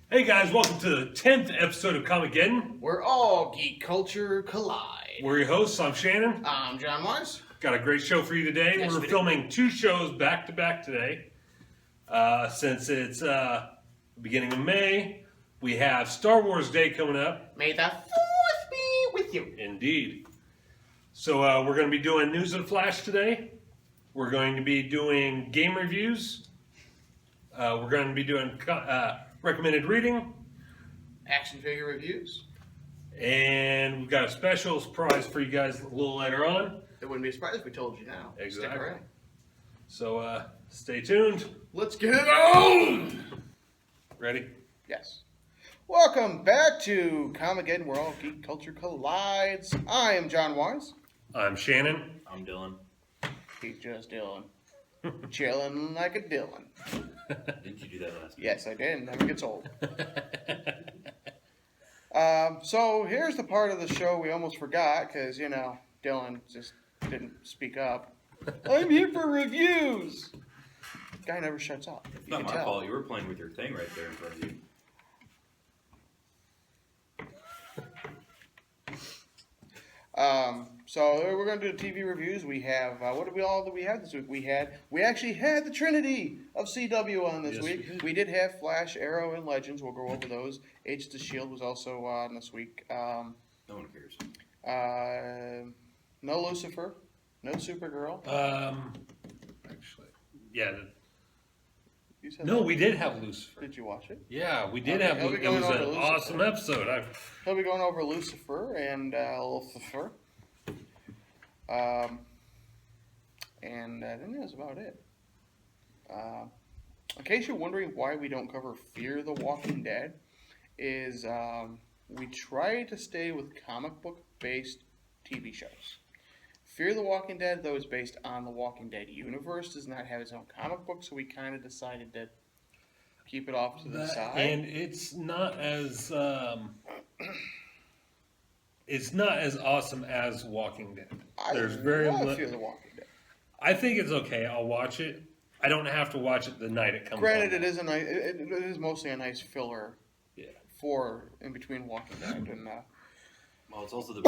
Hey guys, welcome to the 10th episode of Comicgeddon. Where all geek culture collide. We're your hosts. I'm Shannon. I'm John Wise. Got a great show for you today. Yes, We're we do. filming two shows back to back today. Since it's beginning of May, we have Star Wars Day coming up. May the 4th be with you. Indeed. So we're going to be doing News and Flash today. We're going to be doing game reviews. We're going to be doing recommended reading. Action figure reviews. And we've got a special surprise for you guys a little later on. It wouldn't be a surprise if we told you now. Exactly. Stick around. So stay tuned. Let's get it on! Ready? Yes. Welcome back to Comicgeddon, where all geek culture collides. I am John Wise. I'm Shannon. I'm Dylan. He's just Dylan. Chilling like a Dylan. Didn't you do that last week? Yes, I did. Never gets old. So here's the part of the show we almost forgot because, Dylan just didn't speak up. I'm here for reviews. Guy never shuts up. It's not my fault. You were playing with your thing right there in front of you. So we're going to do TV reviews. We have, what did we have this week? We actually had the Trinity of CW on this Yes, week. We did have Flash, Arrow, and Legends. We'll go over those. Agents of S.H.I.E.L.D. was also on this week. No one cares. No Lucifer. No Supergirl. Actually, yeah. You said No, that? we did have Lucifer. Did you watch it? Yeah, we did Okay, have. I'll be It going was over an Lucifer. awesome episode. He'll be going over Lucifer and Lucifer. And I think that's about it. In case you're wondering why we don't cover Fear the Walking Dead, is we try to stay with comic book based TV shows. Fear the Walking Dead, though, is based on the Walking Dead universe, does not have its own comic book, so we kind of decided to keep it off to the side. And it's not as awesome as Walking Dead. There's very love Fear the Walking Dead. I think it's okay. I'll watch it. I don't have to watch it the night it comes. Granted, on. it is mostly a nice filler. Yeah. For in between Walking Dead and. Well, it's also the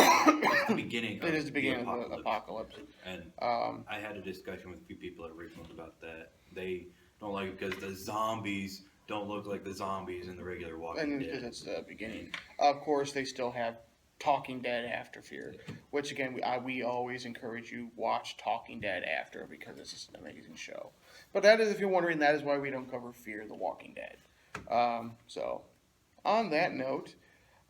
beginning. It is the beginning of the apocalypse. And I had a discussion with a few people at Richmond about that. They don't like it because the zombies don't look like the zombies in the regular Walking Dead. Because it's the beginning. Of course, they still have Talking Dead after Fear, which again we always encourage you watch Talking Dead after because it's just an amazing show. But that is, if you're wondering, that is why we don't cover Fear the Walking Dead. So, on that note,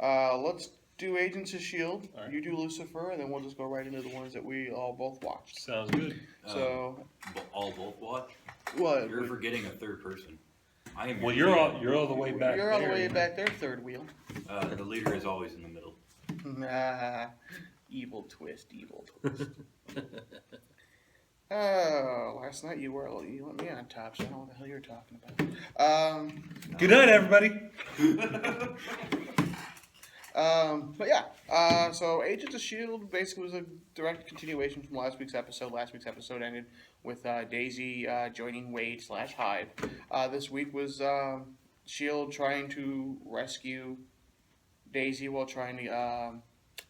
let's do Agents of S.H.I.E.L.D. Right. You do Lucifer, and then we'll just go right into the ones that we all both watched. Sounds good. So, both watch. what? You're forgetting a third person. I am. Well, you're all the way back. You're all the there. way back there, third wheel. The leader is always in the middle. Nah, evil twist. Oh, last night you let me on top, so I don't know what the hell you're talking about. Good night, everybody. But yeah, so Agents of S.H.I.E.L.D. basically was a direct continuation from last week's episode. Last week's episode ended with Daisy joining Wade/Hive. This week was S.H.I.E.L.D. trying to rescue Daisy while trying to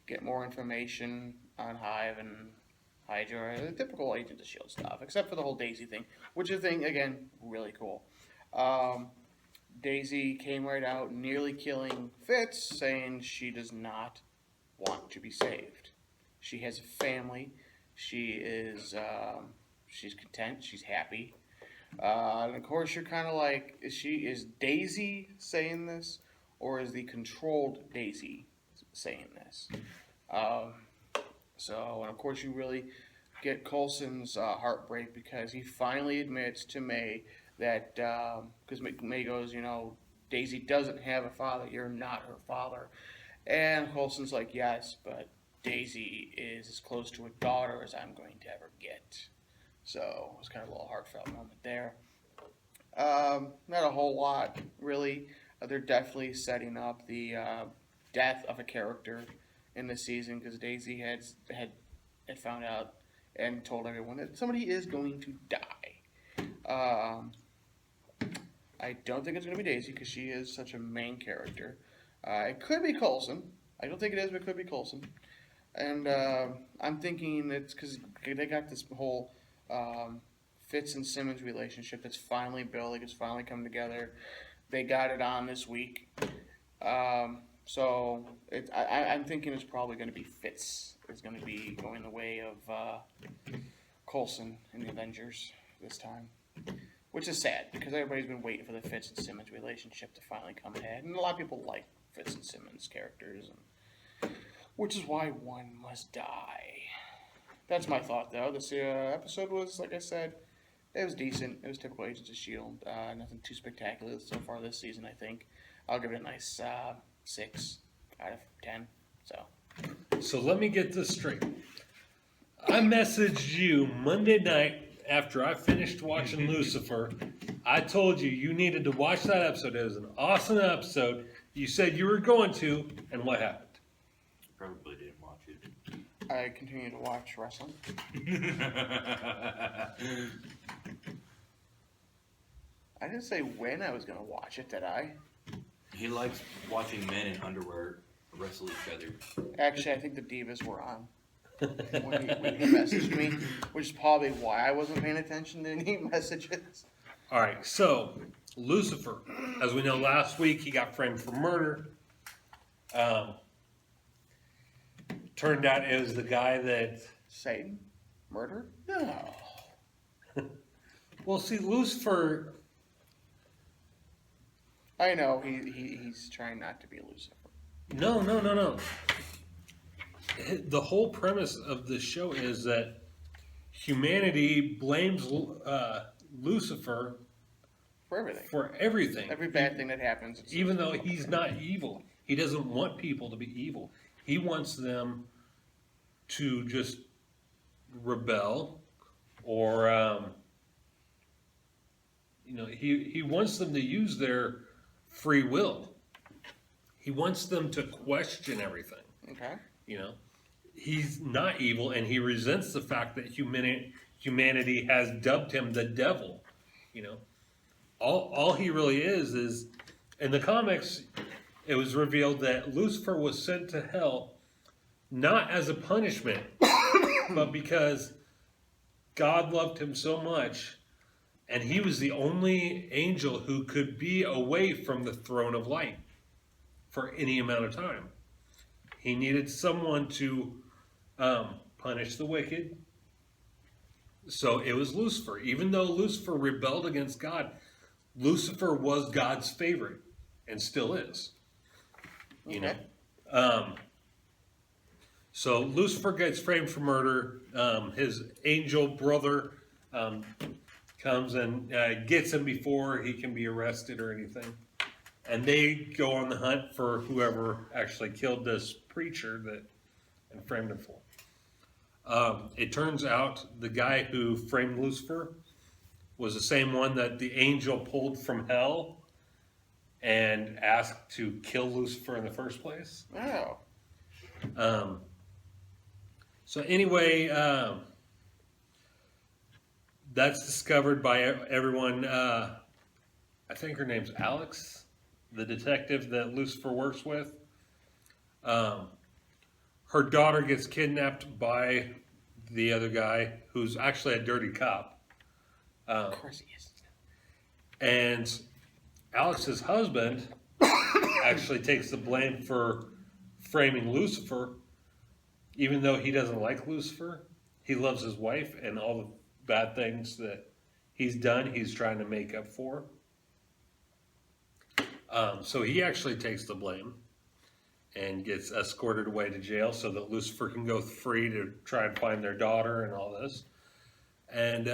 get more information on Hive and Hydra, the typical Agents of S.H.I.E.L.D. stuff, except for the whole Daisy thing, which is, again, really cool. Daisy came right out, nearly killing Fitz, saying she does not want to be saved. She has a family. She is, she's content. She's happy. And of course, you're kind of like, is Daisy saying this, or is the controlled Daisy saying this? So, and of course, you really get Coulson's heartbreak because he finally admits to May that, because May goes, Daisy doesn't have a father, you're not her father. And Coulson's like, yes, but Daisy is as close to a daughter as I'm going to ever get. So, it was kind of a little heartfelt moment there. Not a whole lot, really. They're definitely setting up the death of a character in this season because Daisy had found out and told everyone that somebody is going to die. I don't think it's going to be Daisy because she is such a main character. It could be Coulson. I don't think it is, but it could be Coulson. And I'm thinking it's because they got this whole Fitz and Simmons relationship that's finally building, it's finally come together. They got it on this week. So I'm thinking it's probably going to be Fitz. It's going to be going the way of Coulson in the Avengers this time. Which is sad because everybody's been waiting for the Fitz and Simmons relationship to finally come ahead. And a lot of people like Fitz and Simmons characters. Which is why one must die. That's my thought, though. This episode was, like I said, it was decent. It was typical Agents of S.H.I.E.L.D. Nothing too spectacular so far this season, I think. I'll give it a nice 6 out of 10. So let me get this straight. I messaged you Monday night after I finished watching Lucifer. I told you needed to watch that episode. It was an awesome episode. You said you were going to, and what happened? Probably didn't watch it. I continue to watch wrestling. I didn't say when I was going to watch it, did I? He likes watching men in underwear wrestle each other. Actually, I think the Divas were on when he messaged me, which is probably why I wasn't paying attention to any messages. All right, so Lucifer, as we know, last week he got framed for murder. Turned out it was the guy that... Satan? Murder? No. Well, see, Lucifer... I know, he's trying not to be Lucifer. No. The whole premise of this show is that humanity blames Lucifer For everything. for everything. Every bad thing that happens. Even though he's not evil. He doesn't want people to be evil. He wants them to just rebel or, he wants them to use their free will. He wants them to question everything. Okay. He's not evil, and he resents the fact that humanity has dubbed him the devil. All he really is in the comics, it was revealed that Lucifer was sent to hell not as a punishment, but because God loved him so much, and he was the only angel who could be away from the throne of light for any amount of time. He needed someone to punish the wicked. So it was Lucifer. Even though Lucifer rebelled against God, Lucifer was God's favorite and still is. So Lucifer gets framed for murder. His angel brother comes and gets him before he can be arrested or anything. And they go on the hunt for whoever actually killed this preacher and framed him for. It turns out the guy who framed Lucifer was the same one that the angel pulled from hell and asked to kill Lucifer in the first place. Oh. So anyway, that's discovered by everyone. I think her name's Alex, the detective that Lucifer works with. Her daughter gets kidnapped by the other guy, who's actually a dirty cop. Of course he is. And Alex's husband actually takes the blame for framing Lucifer, even though he doesn't like Lucifer. He loves his wife, and all the bad things that he's done, he's trying to make up for. So he actually takes the blame and gets escorted away to jail so that Lucifer can go free to try and find their daughter and all this. And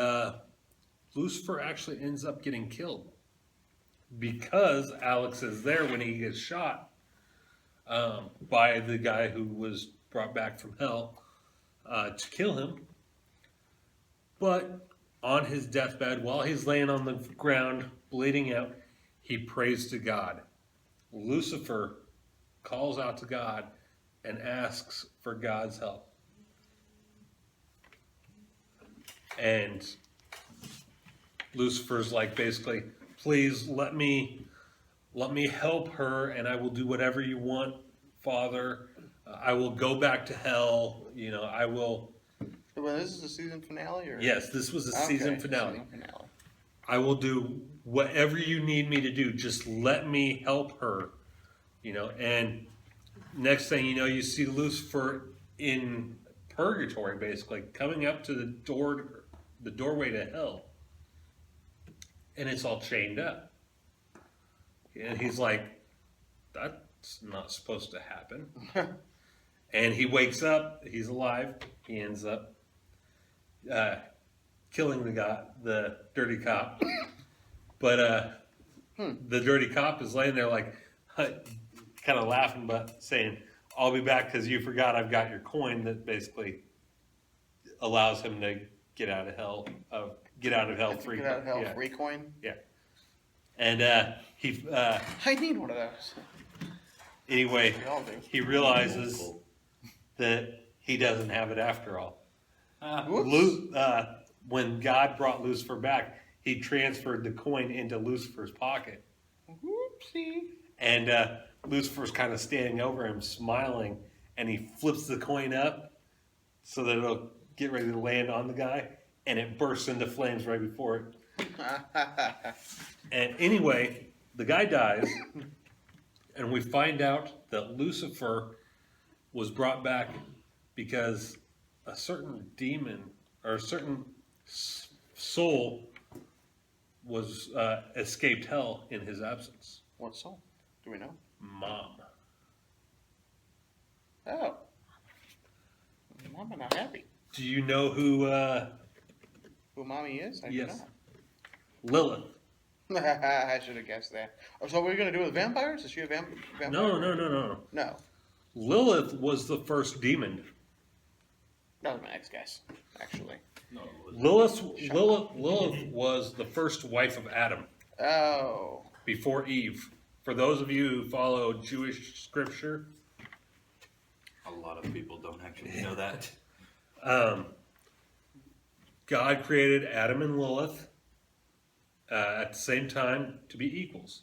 Lucifer actually ends up getting killed because Alex is there when he gets shot by the guy who was brought back from hell to kill him. But on his deathbed, while he's laying on the ground bleeding out, he prays to God. Lucifer calls out to God and asks for God's help. And Lucifer's like, basically, please let me help her, and I will do whatever you want, Father. I will go back to hell. You know, I will. Well, this is the season finale, or Yes, this was the season finale. Season finale. I will do whatever you need me to do. Just let me help her. You know, and next thing you know, you see Lucifer in purgatory, basically coming up to the doorway to hell, and it's all chained up. And he's like, "That's not supposed to happen." And he wakes up. He's alive. He ends up killing the dirty cop. But the dirty cop is laying there like, kind of laughing, but saying, "I'll be back because you forgot I've got your coin." That basically allows him to get out of hell. Get out of hell free. Get out of hell yeah. free coin. Yeah. And he. I need one of those. Anyway, We all do. he realizes that he doesn't have it after all. Whoops. When God brought Lucifer back, he transferred the coin into Lucifer's pocket. Whoopsie. And Lucifer's kind of standing over him, smiling, and he flips the coin up so that it'll get ready to land on the guy, and it bursts into flames right before it. And anyway, the guy dies, and we find out that Lucifer was brought back because a certain demon or a certain soul was escaped hell in his absence. What soul? Do we know? Mom. Oh. Mama not happy. Do you know who Who mommy is? I Yes. do Lilith? not. I should have guessed that. Oh, so what are we going to do with vampires? Is she a vampire? No. No. Lilith was the first demon. That was my next guess, actually. No, it wasn't. Lilith was the first wife of Adam Oh. before Eve. For those of you who follow Jewish scripture, A lot of people don't actually know that. God created Adam and Lilith at the same time to be equals.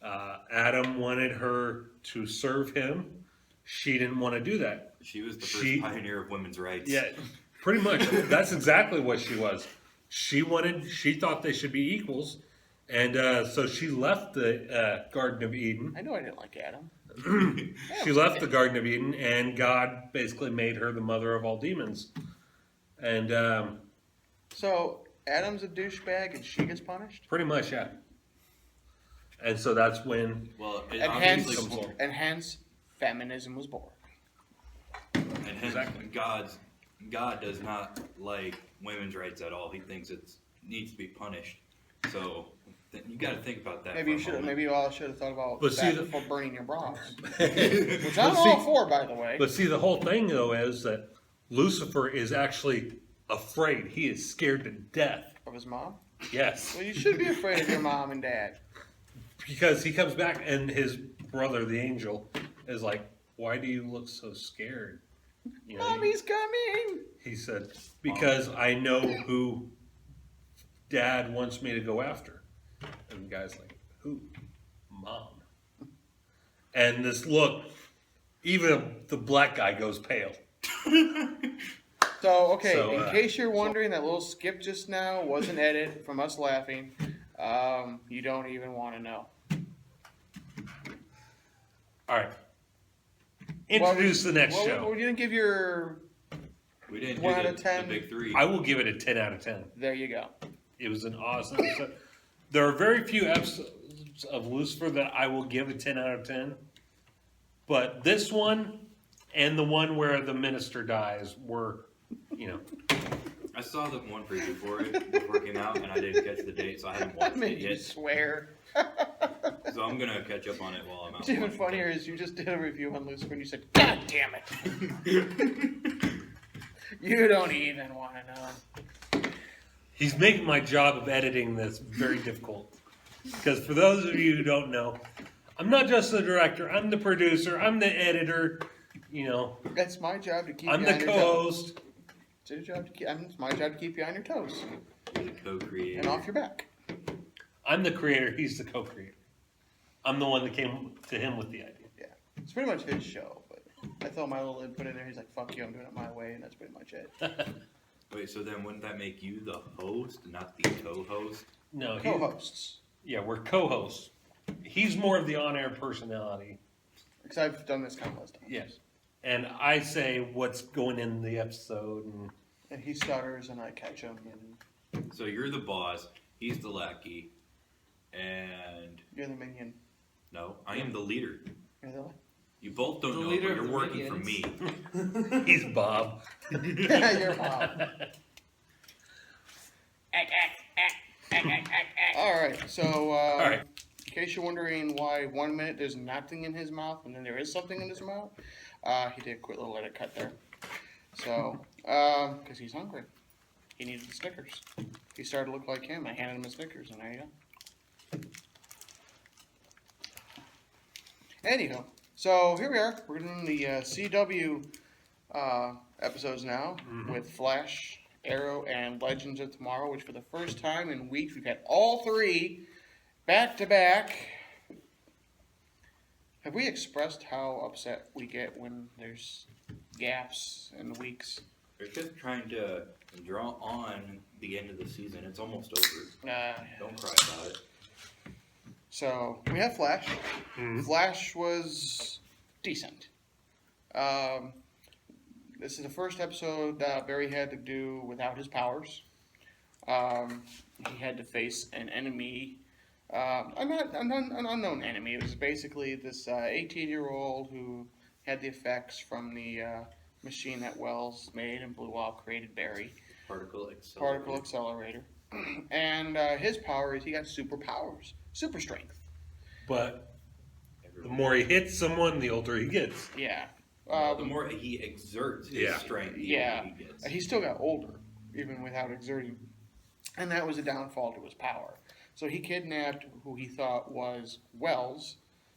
Adam wanted her to serve him. She didn't want to do that. She was the first pioneer of women's rights. Yeah, pretty much. That's exactly what she was. She thought they should be equals. And so she left the Garden of Eden. I know I didn't like Adam. She left the Garden of Eden, and God basically made her the mother of all demons. And So Adam's a douchebag and she gets punished? pretty much, yeah. And so that's when Well, it And obviously comes along. hence feminism was born. and hence Exactly. God does not like women's rights at all. He thinks it needs to be punished. So you got to think about that. Maybe for you a should. moment. Maybe you all should have thought about But see that the- before burning your bras. but Which I'm all for, by the way. see, the whole thing though is that Lucifer is actually afraid. He is scared to death. Of his mom. Yes, Well, you should be afraid of your mom and dad. because he comes back and his brother, the angel, is like, "Why do you look so scared?" You know, Mommy's coming. he said, "Because I know who Dad wants me to go after." And the guy's like, "Who? Mom." And this look, even the black guy goes pale. So, okay, So, in case you're wondering, that little skip just now was an edit from us laughing. You don't even want to know. All right. Introduce the next Well, show. we didn't give your. We didn't 1 do out of 10. the big three. I will give it a 10 out of 10. There you go. It was an awesome episode. There are very few episodes of Lucifer that I will give a 10 out of 10. But this one and the one where the minister dies were, you know. I saw the one preview for it before it came out, and I didn't catch the date, so I haven't That watched made it you yet. swear. So I'm gonna catch up on it while I'm out. What's even funnier is you just did a review on Lucifer and you said, "God damn it." You don't even want to know. He's making my job of editing this very difficult. Because for those of you who don't know, I'm not just the director, I'm the producer, I'm the editor, you know, It's my job to keep I'm you the on your toes. co-host. It's my job to keep you on your toes The co-creator. and off your back. I'm the creator, he's the co-creator. I'm the one that came to him with the idea. Yeah, it's pretty much his show, but I throw my little input in there. He's like, "Fuck you, I'm doing it my way," and that's pretty much it. Wait, so then wouldn't that make you the host, not the co-host? No, Co-hosts, yeah, we're co-hosts. He's more of the on-air personality. because I've done this countless times. Yes. And I say what's going in the episode. And he stutters, and I catch him, and So you're the boss, he's the lackey, and you're the minion. no, I am the leader. You're the You both don't The know, leader but of you're the working for me. minions. He's Bob. You're Bob. All right, so All right. in case you're wondering why 1 minute there's nothing in his mouth and then there is something in his mouth, he did a quick little edit cut there. So, because he's hungry, he needed the Snickers. He started to look like him. I handed him a Snickers, and there you go. Anyhow, so here we are. We're doing the CW episodes now with Flash, Arrow, and Legends of Tomorrow, which for the first time in weeks we've had all three back to back. Have we expressed how upset we get when there's gaps in the weeks? They're just trying to draw on the end of the season. It's almost over. Don't cry about it. So we have Flash. Mhm. Flash was decent. This is the first episode that Barry had to do without his powers. He had to face an enemy, an unknown enemy. It was basically this 18-year-old who had the effects from the machine that Wells made and blew up, created Barry. Particle accelerator. Particle accelerator. And his power is he got superpowers, super strength. But the more he hits someone, the older he gets. Yeah. The more he exerts his Yeah. strength, the Yeah. older he gets. He still got older, even without exerting. And that was a downfall to his power. So he kidnapped who he thought was Wells,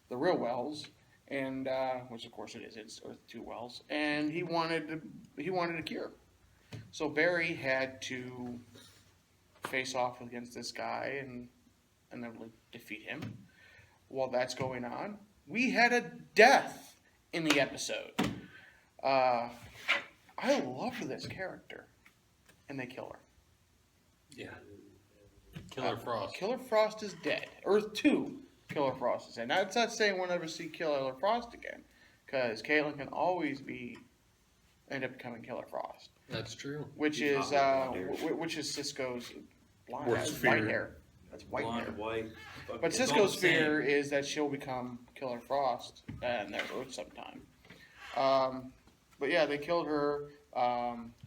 the real Wells, and which of course it is. It's Earth 2 Wells, and he wanted a cure. So Barry had to face off against this guy and then defeat him. While that's going on, we had a death in the episode. I love this character, and they kill her. Yeah. Killer Frost. Killer Frost is dead. Earth 2, Killer Frost is dead. Now, it's not saying we'll never see Killer Frost again, because Caitlin can always end up becoming Killer Frost, That's true. which She's is hot with blonde hair. which is Cisco's blonde, Worst white fear. hair. That's white Blonde, hair. white. Fuck, But it's all Cisco's the same. fear is that she'll become Killer Frost and their Earth sometime. But yeah, they killed her.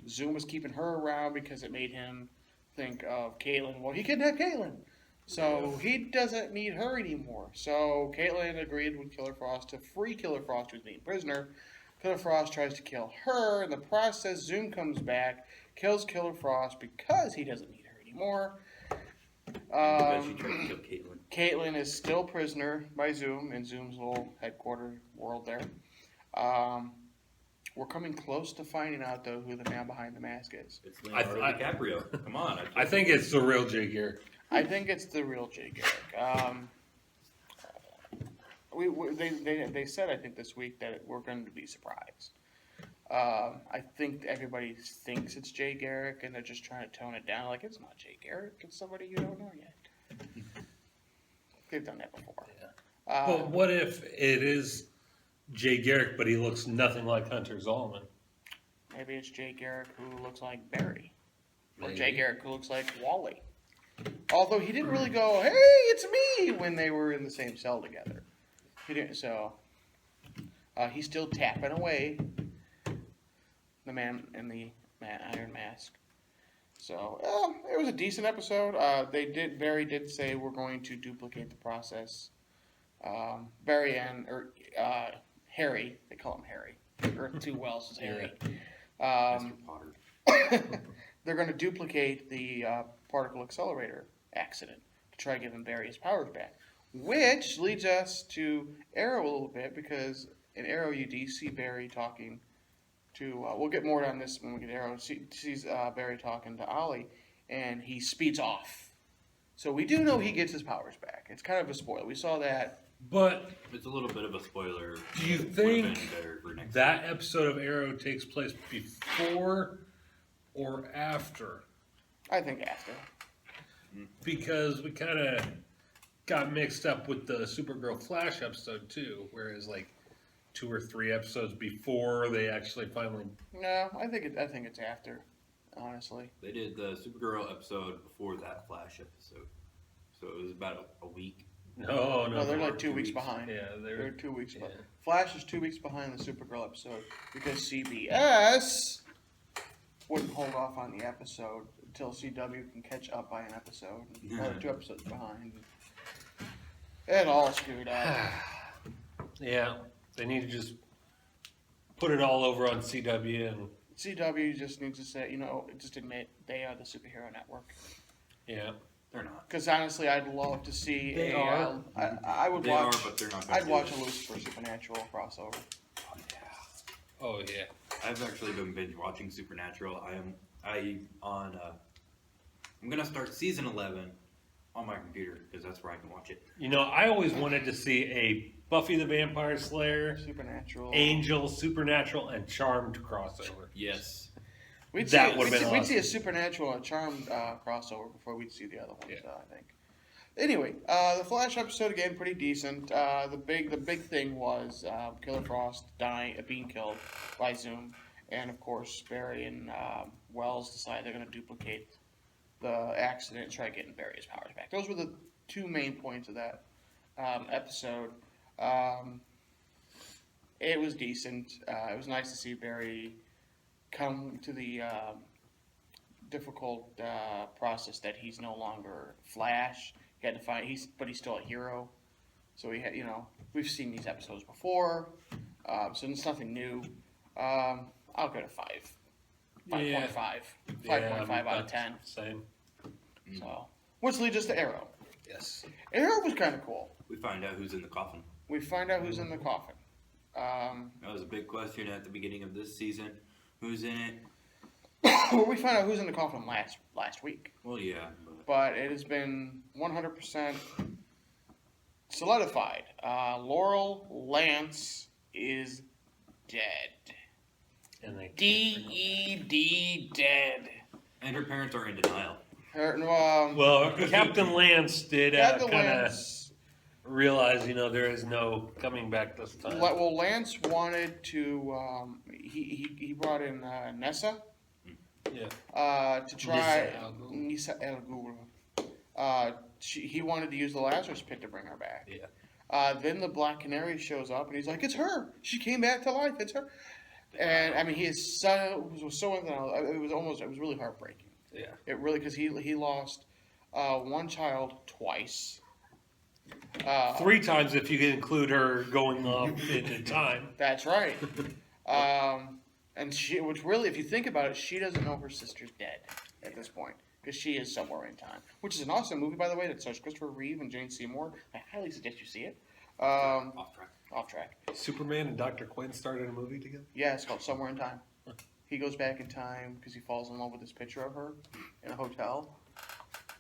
Zoom was keeping her around because it made him think of Caitlin. Well, he kidnapped Caitlin, so he doesn't need her anymore. So Caitlin agreed with Killer Frost to free Killer Frost, who's being prisoner. Killer Frost tries to kill her. In the process, Zoom comes back, kills Killer Frost because he doesn't need her anymore. Because she tried to kill Caitlin. Caitlin is still prisoner by Zoom in Zoom's little headquarter world there. We're coming close to finding out, though, who the man behind the mask is. It's Leonardo DiCaprio. Come on. I think it's the real Jay Garrick. I think it's the real Jay Garrick. They said, I think, this week that we're going to be surprised. I think everybody thinks it's Jay Garrick, and they're just trying to tone it down. Like, it's not Jay Garrick. It's somebody you don't know yet. They've done that before. But what if it is Jay Garrick, but he looks nothing like Hunter Zolman? Maybe it's Jay Garrick who looks like Barry. Or Maybe. Jay Garrick who looks like Wally. Although he didn't really go, "Hey, it's me," when they were in the same cell together. He didn't, so he's still tapping away, the man in the iron mask. So it was a decent episode. Barry did say we're going to duplicate the process. Barry and Harry, they call him Harry. Earth 2 Wells is Harry. Mr. Potter. They're going to duplicate the particle accelerator accident to try giving Barry his powers back. Which leads us to Arrow a little bit, because in Arrow you do see Barry talking to, we'll get more on this when we get to Arrow, sees Barry talking to Ollie, and he speeds off. So we do know he gets his powers back. It's kind of a spoiler. We saw that. But It's a little bit of a spoiler. do you Would've been think better for next that episode of Arrow takes place before or after? I think after. Because we kind of got mixed up with the Supergirl Flash episode too, whereas like 2 or 3 episodes before they actually finally. No, I think it's after. Honestly. They did the Supergirl episode before that Flash episode, so it was about a week. No, No, they're more. like 2 weeks behind. Yeah, They're 2 weeks yeah. behind. Flash is 2 weeks behind the Supergirl episode because CBS wouldn't hold off on the episode until CW can catch up by an episode. Or 2 episodes behind. It all screwed up. Yeah, they need to just put it all over on CW and CW just needs to say, just admit they are the superhero network. yeah. They're not. Because honestly, I'd love to see They are. I would They watch. are, but they're not. Gonna I'd do watch it. a Lucifer Supernatural crossover. Oh, yeah. Oh yeah. I've actually been binge watching Supernatural. I'm gonna start season 11 on my computer because that's where I can watch it. I always wanted to see a Buffy the Vampire Slayer, Supernatural. Angel, Supernatural, and Charmed crossover. Yes. We'd That see, would've we'd been see, we'd see a awesome. Supernatural and Charmed crossover before we'd see the other ones. Yeah. I think. Anyway, the Flash episode again pretty decent. The big thing was Killer Frost being killed by Zoom, and of course Barry and Wells decide they're going to duplicate the accident and try getting Barry's powers back. Those were the 2 main points of that episode. It was decent. It was nice to see Barry come to the difficult process that he's no longer Flash. He had to find but he's still a hero. So he had, we've seen these episodes before, so it's nothing new. I'll go to 5. 5.5. Yeah. 5.5 out of 10. Same. So, which leads us to Arrow. Yes. Arrow was kind of cool. We find out who's in the coffin. We find out who's in the coffin. That was a big question at the beginning of this season. Who's in it? Well, we found out who's in the coffin last week. Well, yeah. But it has been 100% solidified. Laurel Lance is dead. And they D-E-D, dead. And her parents are in denial. Well, Captain Lance did Captain kind of Lance. realize, there is no coming back this time. Well, Lance wanted to. He brought in Nessa. Yeah. To try Nissa Nissa Al Ghul. He wanted to use the Lazarus pit to bring her back. Yeah. Then the Black Canary shows up and he's like, "It's her. She came back to life. It's her." And I mean, he is was so into it was really heartbreaking. Yeah. It really because he lost one child twice. 3 times if you can include her going off in time. That's right. And which really, if you think about it, she doesn't know her sister's dead at this point because she is somewhere in time. Which is an awesome movie, by the way, that stars Christopher Reeve and Jane Seymour. I highly suggest you see it. Off track. Off track. Superman and Dr. Quinn started a movie together? Yeah, it's called Somewhere in Time. He goes back in time because he falls in love with this picture of her in a hotel.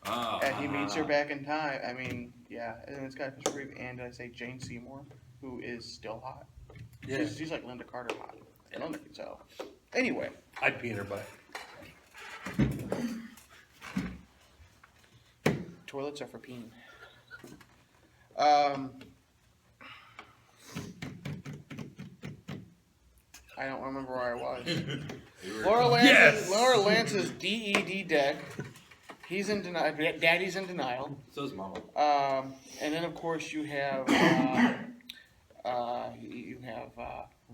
And he meets her back in time. I mean, yeah. And it's got Christopher Reeve and, I say, Jane Seymour, who is still hot. Yeah. She's like Linda Carter hot. So, anyway. I'd pee in her butt. Toilets are for peeing. I don't remember where I was. Laura Lance's DED dead. He's in denial. Daddy's in denial. So's Mama. And then of course you have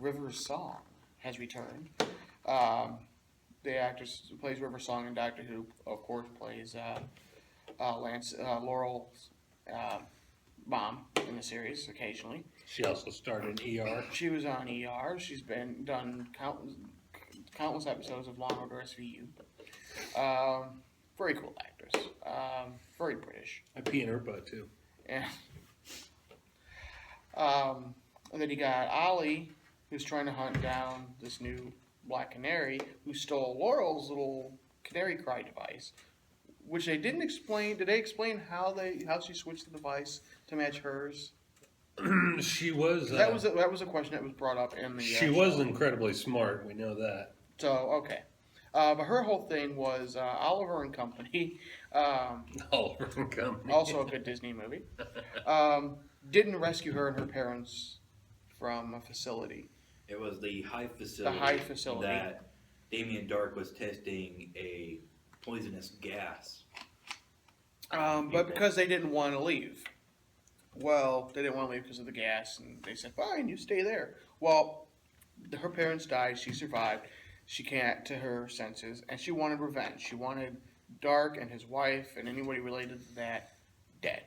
River Song has returned. The actress who plays River Song in Doctor Who, of course, plays Laurel's mom in the series occasionally. She also starred in ER. She was on ER. She's done countless episodes of Law and Order SVU. Very cool actress. Very British. I pee in her butt too. And, and then you got Ollie, who's trying to hunt down this new Black Canary who stole Laurel's little canary cry device, which they didn't explain. Did they explain how she switched the device to match hers? She was. That was a question that was brought up in the. She was incredibly smart. We know that. So okay, but her whole thing was Oliver and Company. Oliver and Company. Also a good Disney movie. Didn't rescue her and her parents from a facility. It was the Hive facility. The Hive facility. That Damien Dark was testing a poisonous gas. But because they didn't want to leave. Well, they didn't want to leave because of the gas, and they said, fine, you stay there. Well, her parents died, she survived, she came to her senses, and she wanted revenge. She wanted Dark and his wife and anybody related to that dead.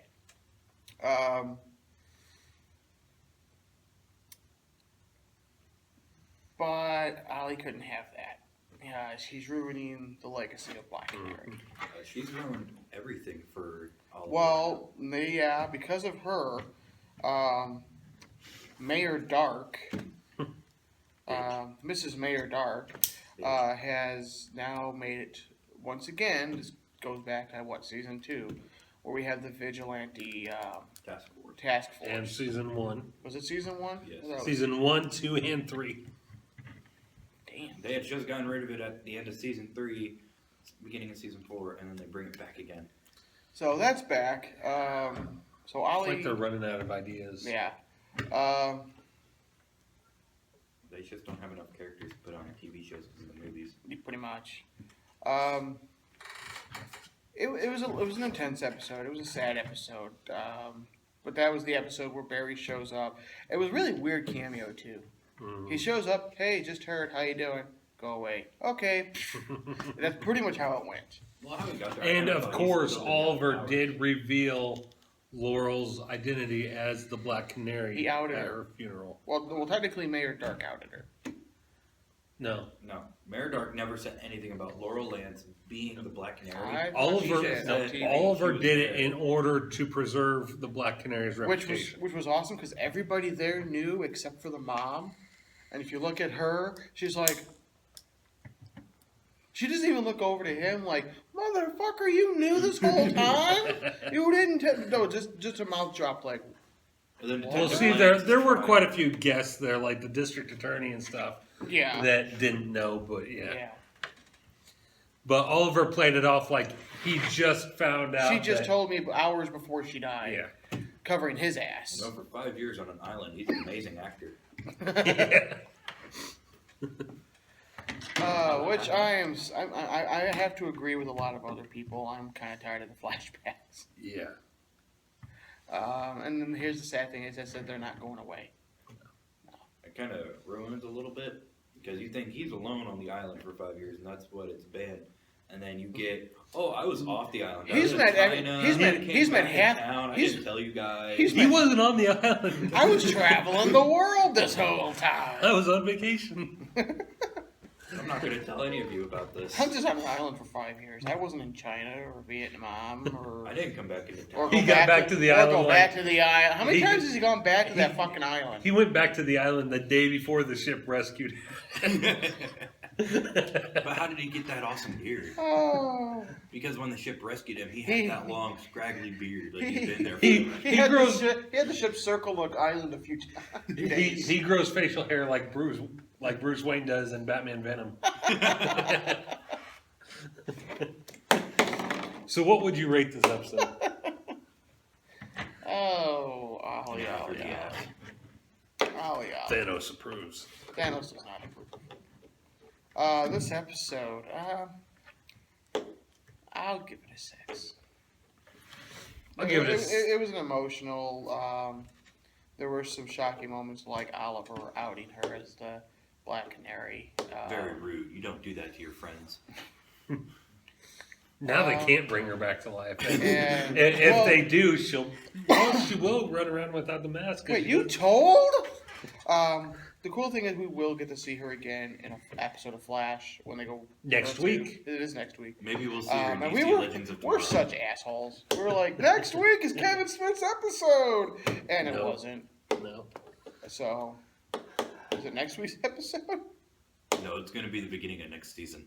But Ollie couldn't have that. Yeah, she's ruining the legacy of Black Canary. She's ruined everything for Oliver. Well, yeah, because of her, Mayor Dark, Mrs. Mayor Dark, has now made it once again. This goes back to what, season 2, where we have the vigilante task force. And season 1. Was it season 1? Yes. Season 1, 2, and 3. Damn. They had just gotten rid of it at the end of season 3, beginning of season 4, and then they bring it back again. So that's back. So Ollie. It's like they're running out of ideas. Yeah. They just don't have enough characters to put on TV shows and the movies. Pretty much. It was an intense episode. It was a sad episode. But that was the episode where Barry shows up. It was a really weird cameo too. He shows up. Hey, just heard. How you doing? Go away. Okay. That's pretty much how it went. Well, how we got there, And I of thought course, he was still in Oliver power. did reveal Laurel's identity as the Black Canary He outed at her. her funeral. Well, technically, Mayor Dark outed her. No. No, Mayor Dark never said anything about Laurel Lance being the Black Canary. Oliver TV. Oliver She was did it there. in order to preserve the Black Canary's Which reputation. was awesome because everybody there knew except for the mom. And if you look at her, she's like, she doesn't even look over to him like, motherfucker, you knew this whole time? You didn't, no, just a mouth drop like, And then Well, Detective see, Lance there were tried- quite a few guests there, like the district attorney and stuff, yeah. that didn't know, but yeah. Yeah. But Oliver played it off like he just found out. She just that- told me hours before she died, Yeah. covering his ass. You know, for 5 years on an island, he's an amazing actor. Yeah. Which I have to agree with a lot of other people. I'm kind of tired of the flashbacks. Yeah. And then here's the sad thing is I said they're not going away. It kind of ruins a little bit because you think he's alone on the island for 5 years, and that's what it's been. And then you get, oh, I was off the island. I He's was in met every- China. he's met- I came he's met back half- in town. I he's- didn't tell you guys. he's He wasn't on the island. I was traveling the world this whole time. I was on vacation. I'm not going to tell any of you about this. I was just on an island for 5 years. I wasn't in China or Vietnam or. I didn't come back into Or town. He got back to the island Go like- back to the island. How many He- times has he gone back to that he- fucking island? He went back to the island the day before the ship rescued him. But how did he get that awesome beard? Oh. Because when the ship rescued him, he He- had that long, scraggly beard. Like he'd been there he- forever. He had grows- he had the ship circle the island a few days. he grows facial hair like Bruce Wayne does in Batman Venom. So what would you rate this episode? Oh, Ollie, Yeah, Ollie, yeah. Ollie. Ollie, Ollie. Thanos approves. Thanos does not approve. This episode, I'll give it a 6. I'll give it a s- It was an emotional. There were some shocking moments like Oliver outing her as the Black Canary. Very rude. You don't do that to your friends. Now they can't bring her back to life. And- If well- they do, she will run around without the mask. Wait, you told? The cool thing is we will get to see her again in an episode of Flash when they go Next week. It is next week. Maybe we'll see her in And DC Legends of Tomorrow. we're such assholes. We're like, next week is Kevin Smith's episode, and it No. wasn't. No. So, is it next week's episode? No, it's going to be the beginning of next season.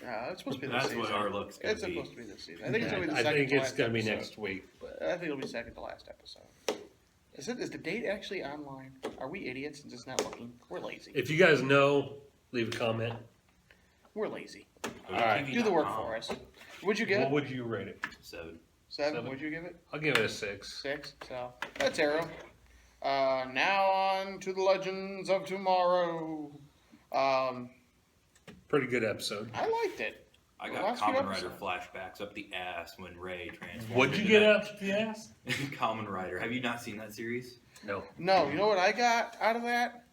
It's supposed to be this That's season. what our look's gonna It's be. supposed to be this season. I think it's going to be the I second think to it's last going to be episode. next week. But I think it'll be second to last episode. Is the date actually online? Are we idiots and just not looking? We're lazy. if you guys know, leave a comment. We're lazy. Alright. Do the work for us. Would you give What it? would you rate it? 7. 7? Seven. Would you give it? I'll give it a 6. 6? So, that's Arrow. Now on to the Legends of Tomorrow. Pretty good episode. I liked it. I The got last few Kamen Rider episodes. flashbacks up the ass when Ray transformed. What'd you into get that- out the ass? Kamen Rider. Have you not seen that series? No. No, you know what I got out of that?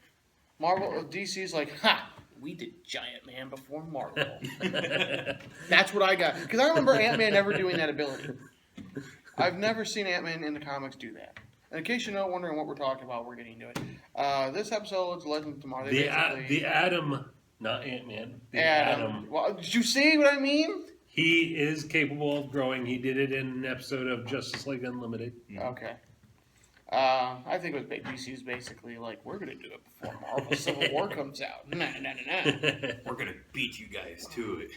DC's like, ha! We did Giant Man before Marvel. That's what I got. Because I remember Ant-Man never doing that ability. I've never seen Ant-Man in the comics do that. And in case you're not wondering what we're talking about, we're getting to it. This episode is Legend of Tomorrow. They basically- The Atom, not Ant-Man. The Adam. Well, did you see what I mean? He is capable of growing. He did it in an episode of Justice League Unlimited. Okay. I think it was DC's basically like, we're going to do it before Marvel Civil War comes out. Nah. We're gonna beat you guys to it.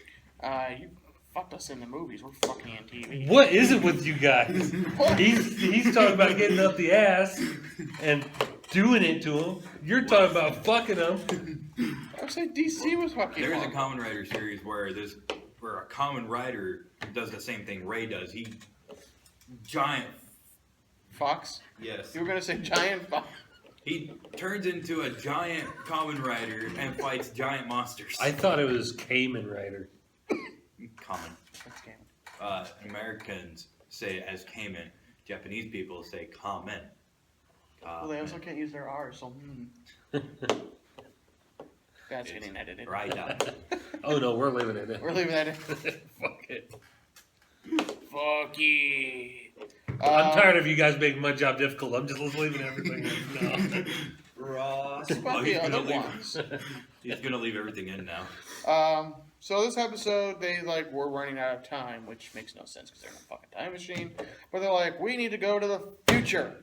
You fucked us in the movies. We're fucking on TV. What is it with you guys? He's talking about getting up the ass and doing it to him. You're talking about fucking him. I was saying DC was fucking There's a Marvel. Kamen Rider series where a Kamen Rider does the same thing Ray does. He giant. Fox? Yes. You were going to say Giant Fox? He turns into a giant Kamen Rider and fights giant monsters. I thought it was Kamen Rider. Kamen. That's game. Americans say it as Kamen. Japanese people say Kamen. Well, they also can't use their R's, so That's getting edited. Right now. Oh no, we're leaving it in. We're leaving that in. Fuck it. Fuck yeah. I'm tired of you guys making my job difficult. I'm just leaving everything in now. Ross. What about the he's other gonna leave. ones? He's gonna leave everything in now. So this episode, they were running out of time, which makes no sense because they're in a fucking time machine. But they're like, we need to go to the future.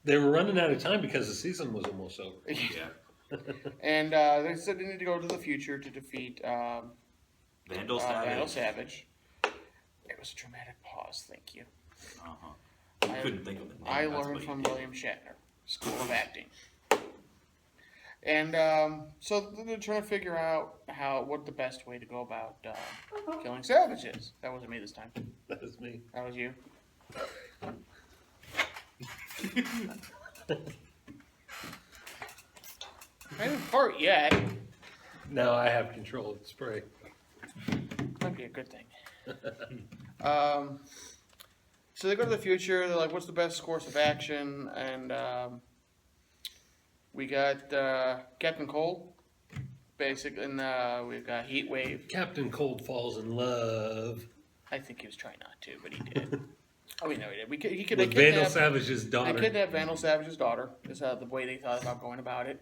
They were running out of time because the season was almost over. Yeah. And they said they need to go to the future to defeat Vandal Savage. Vandal Savage. It was a dramatic pause, thank you. Uh-huh. I couldn't think of the name. I that's learned what from you did. William Shatner, School of Acting. And so they're trying to figure out what the best way to go about killing Savage is. That wasn't me this time. That was me. That was you. I didn't fart yet. Now I have control of the spray. Might be a good thing. So they go to the future. They're like, "What's the best course of action?" And we got Captain Cold, basic, and we've got Heat Wave. Captain Cold falls in love I think he was trying not to, but he did. Oh, we know he did. He could with Vandal Savage's They daughter. kidnapped Vandal Savage's daughter. Is the way they thought about going about it.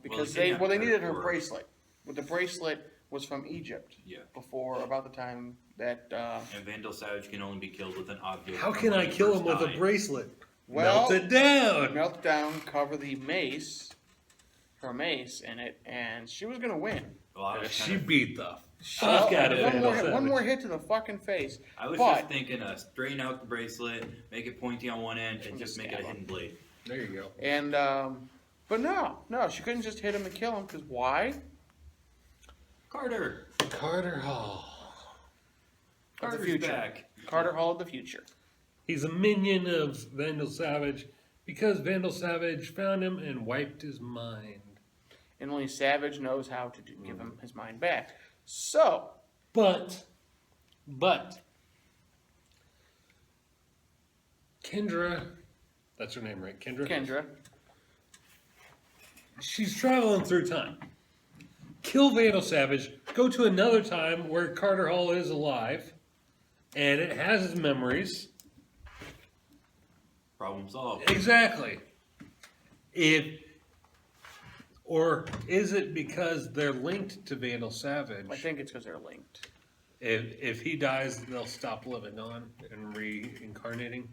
Because they they kidnapped needed her her for- bracelet. But the bracelet was from Egypt. Yeah. Before about the time that. And Vandal Savage can only be killed with an object. How from can when I he kill first him with a died. bracelet? Well, Melt it down. Melt down, cover the mace, her mace in it, and she was gonna win. Well, I was, She kind of, beat the fuck out of Vandal Savage. one more hit to the fucking face. I was but, just thinking, straighten out the bracelet, make it pointy on one end, and And just just make it a stab him. hidden blade. There you go. And but no, she couldn't just hit him and kill him because why? Carter. Carter Hall. Of the Carter's future. back. Carter Hall of the future. He's a minion of Vandal Savage because Vandal Savage found him and wiped his mind. And only Savage knows how to give him his mind back. So, But Kendra, that's her name, right? Kendra, She's traveling through time. Kill Vandal Savage, go to another time where Carter Hall is alive, and it has his memories. Problem solved. Exactly. Or is it because they're linked to Vandal Savage? I think it's because they're linked. If he dies, they'll stop living on and reincarnating.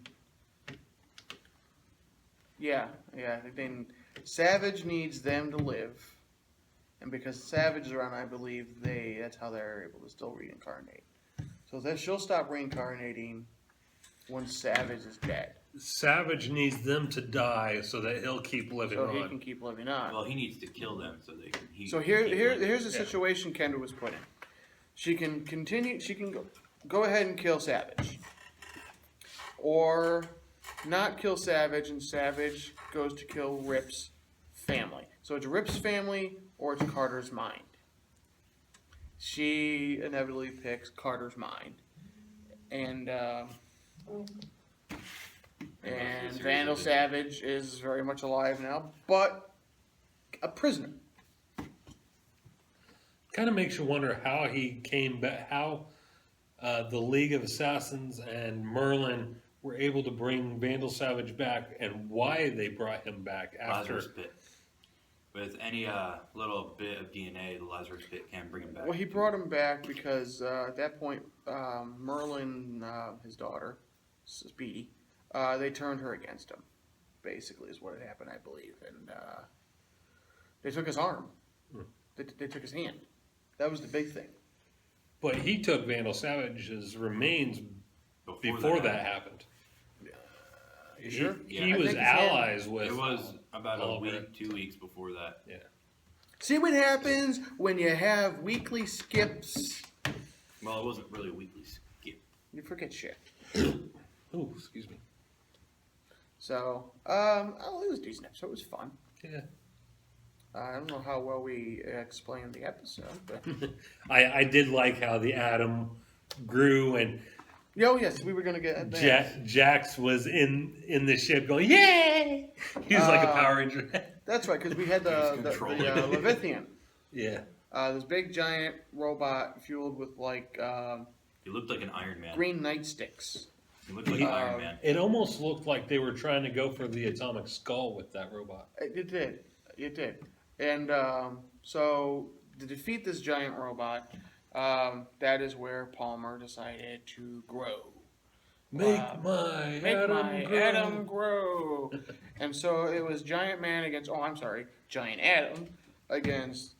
Yeah. Then Savage needs them to live, And because Savage is around, I believe that's how they're able to still reincarnate. So she'll stop reincarnating when Savage is dead. Savage needs them to die so that he'll keep living So on. he can keep living on. Well, he needs to kill them so they can. So here's the situation Kendra was put in. She can continue. She can go ahead and kill Savage, or not kill Savage, and Savage goes to kill Rip's family. So it's Rip's family or it's Carter's mind. She inevitably picks Carter's mind, and Vandal Savage is very much alive now, but a prisoner. Kind of makes you wonder how he came back, how the League of Assassins and Merlin were able to bring Vandal Savage back, and why they brought him back after. Lazarus Pit. With any little bit of DNA, the Lazarus Pit can bring him back. Well, he brought him back because at that point, Merlin, his daughter, Speedy, they turned her against him. Basically, is what had happened, I believe, and they took his arm. They took his hand. That was the big thing. But he took Vandal Savage's remains before that happened. You sure? He was allies with. It was about a Oliver. week, 2 weeks before that. Yeah. See what happens when you have weekly skips. Well, it wasn't really a weekly skip. You forget shit. Oh, excuse me. So, it was a decent episode. It was fun. Yeah. I don't know how well we explained the episode, but I did like how the atom grew and yes, we were gonna get Jax was in the ship going, yay! He was like a Power Ranger. That's right, because we had the Levithian. Yeah. This big giant robot fueled with like He looked like an Iron Man. green nightsticks. He looked like Iron Man. It almost looked like they were trying to go for the atomic skull with that robot. It did. And so to defeat this giant robot, that is where Palmer decided to grow. Make my Atom grow. And so it was Giant Atom against,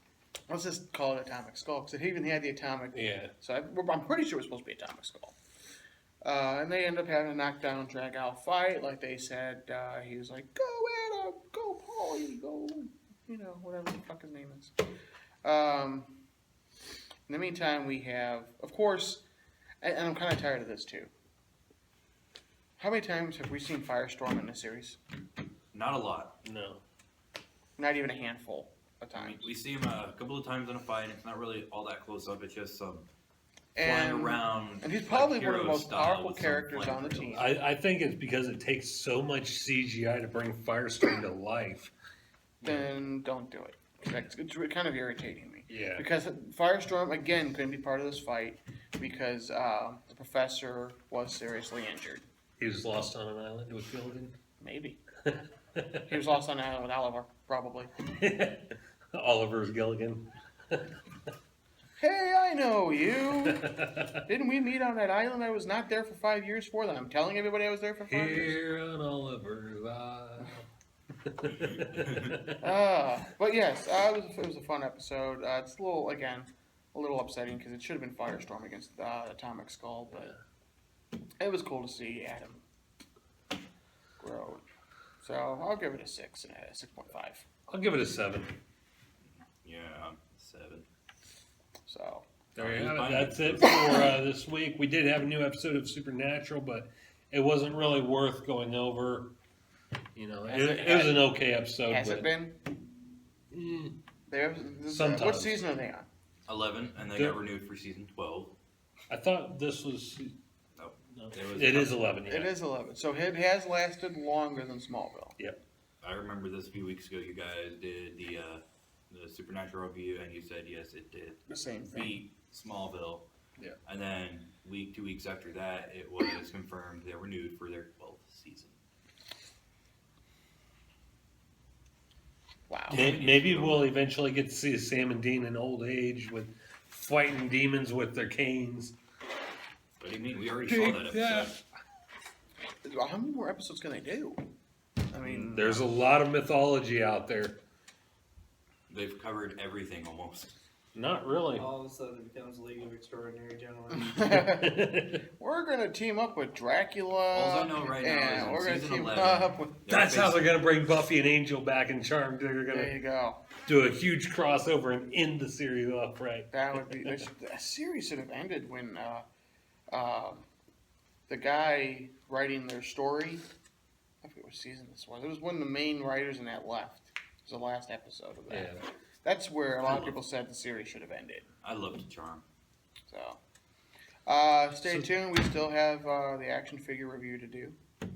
let's just call it Atomic Skull, because it even had the atomic. Yeah. So I'm pretty sure it was supposed to be Atomic Skull. And they end up having a knockdown, drag out fight. Like they said, he was like, go Atom, go Paulie, go, whatever the fuck his name is. In the meantime, we have, of course, and I'm kind of tired of this too. How many times have we seen Firestorm in this series? Not a lot. No. Not even a handful of times. We see him a couple of times in a fight, and it's not really all that close up. It's just some flying around. And he's probably like one of the hero most style powerful with some characters flame on the rails. team. I think it's because it takes so much CGI to bring Firestorm to life. Then don't do it. It's kind of irritating me. Yeah. Because Firestorm, again, couldn't be part of this fight because the professor was seriously injured. He was lost on an island with Gilligan. Maybe. He was lost on an island with Oliver, probably. Oliver's Gilligan. Hey, I know you. Didn't we meet on that island I was not there for 5 years for? That I'm telling everybody I was there for 5 years? Here on Oliver's Isle. But yes, it was a fun episode. It's a little upsetting because it should have been Firestorm against Atomic Skull, but it was cool to see Atom grow. So I'll give it a 6 and a 6.5. I'll give it a 7. Yeah, 7. So There you have it. That's it for this week. We did have a new episode of Supernatural, but it wasn't really worth going over. It was an okay episode. Has it been? Sometimes. What season are they on? 11, and they got renewed for season 12. I thought this was. No. It is 11. Yeah. It is 11. So it has lasted longer than Smallville. Yep. I remember this a few weeks ago. You guys did the Supernatural review, and you said yes, it did. The same thing. Beat Smallville. Yeah. And then 2 weeks after that, it was confirmed they were renewed for their 12th season. Wow. Maybe we'll eventually get to see Sam and Dean in old age with fighting demons with their canes. What do you mean? We already saw that episode. How many more episodes can they do? I mean, There's a lot of mythology out there. They've covered everything almost. Not really. All of a sudden it becomes League of Extraordinary Gentlemen. We're gonna team up with Dracula. All I know right now and is in we're gonna season team 11, up with. That's how they're gonna bring Buffy and Angel back in Charmed. They're There gonna you go. do a huge crossover and end the series off right. That would be. The series should have ended when the guy writing their story. I forget which season this was. It was when the main writers in that left. It was the last episode of that. Yeah. That's where a lot of people said the series should have ended. I loved Charm. So, stay tuned. We still have the action figure review to do.